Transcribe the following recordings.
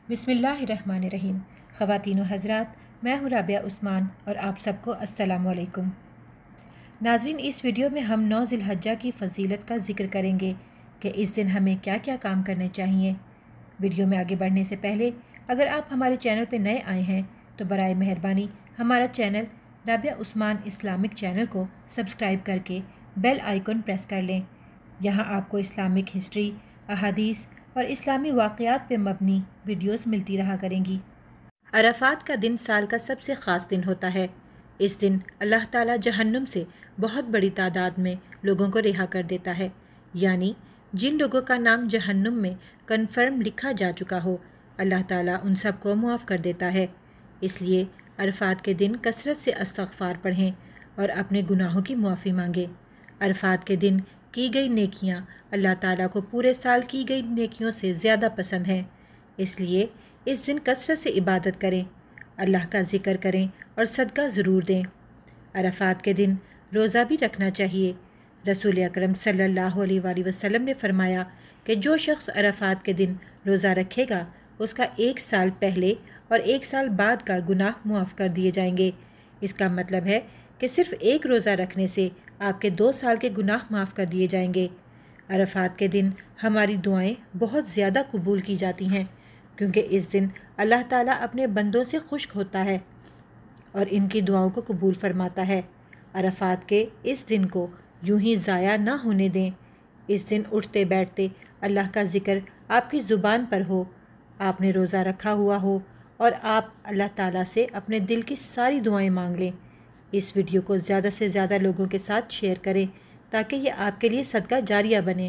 बिस्मिल्लाहिर्रहमानिर्रहीम। ख़वातीन व हज़रात, मैं हूँ राबिया उस्मान और आप सबको अस्सलामु अलैकुम। नाज़रीन, इस वीडियो में हम 9 ज़िलहज्जा की फ़जीलत का ज़िक्र करेंगे कि इस दिन हमें क्या क्या काम करने चाहिए। वीडियो में आगे बढ़ने से पहले अगर आप हमारे चैनल पर नए आए हैं तो बराए मेहरबानी हमारा channel Rabia Usman Islamic channel को सब्सक्राइब करके बेल आइकन प्रेस कर लें। यहाँ आपको इस्लामिक हिस्ट्री, अहादीस और इस्लामी वाक़यात पे मबनी वीडियोस मिलती रहा करेंगी। अरफात का दिन साल का सबसे ख़ास दिन होता है। इस दिन अल्लाह ताला जहन्नुम से बहुत बड़ी तादाद में लोगों को रिहा कर देता है, यानी जिन लोगों का नाम जहन्नुम में कन्फर्म लिखा जा चुका हो, अल्लाह ताला उन सब को मुआफ़ कर देता है। इसलिए अरफात के दिन कसरत से इस्तग़फ़ार पढ़ें और अपने गुनाहों की मुआफ़ी मांगें। अरफात के दिन की गई नेकियां अल्लाह ताला को पूरे साल की गई नेकियों से ज़्यादा पसंद हैं। इसलिए इस दिन कसरत से इबादत करें, अल्लाह का ज़िक्र करें और सदका ज़रूर दें। अरफात के दिन रोज़ा भी रखना चाहिए। रसूल अकरम सल्लल्लाहु अलैहि वसल्लम ने फरमाया कि जो शख्स अरफात के दिन रोज़ा रखेगा उसका 1 साल पहले और 1 साल बाद का गुनाह मुआफ़ कर दिए जाएंगे। इसका मतलब है कि सिर्फ़ एक रोज़ा रखने से आपके 2 साल के गुनाह माफ़ कर दिए जाएंगे। अरफात के दिन हमारी दुआएं बहुत ज़्यादा कबूल की जाती हैं, क्योंकि इस दिन अल्लाह ताला अपने बंदों से खुश होता है और इनकी दुआओं को कबूल फरमाता है। अरफात के इस दिन को यूं ही ज़ाया ना होने दें। इस दिन उठते बैठते अल्लाह का ज़िक्र आपकी ज़ुबान पर हो, आपने रोज़ा रखा हुआ हो और आप अल्लाह ताला से अपने दिल की सारी दुआएं मांग लें। इस वीडियो को ज़्यादा से ज़्यादा लोगों के साथ शेयर करें ताकि ये आपके लिए सदका जारिया बने।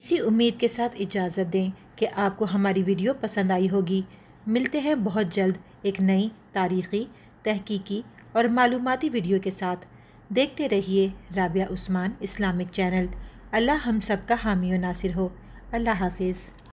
इसी उम्मीद के साथ इजाज़त दें कि आपको हमारी वीडियो पसंद आई होगी। मिलते हैं बहुत जल्द एक नई तारीख़ी, तहकीकी और मालूमाती वीडियो के साथ। देखते रहिए राबिया उस्मान इस्लामिक चैनल। अल्लाह हम सब का हामी व नासिर हो। अल्लाह हाफिज़।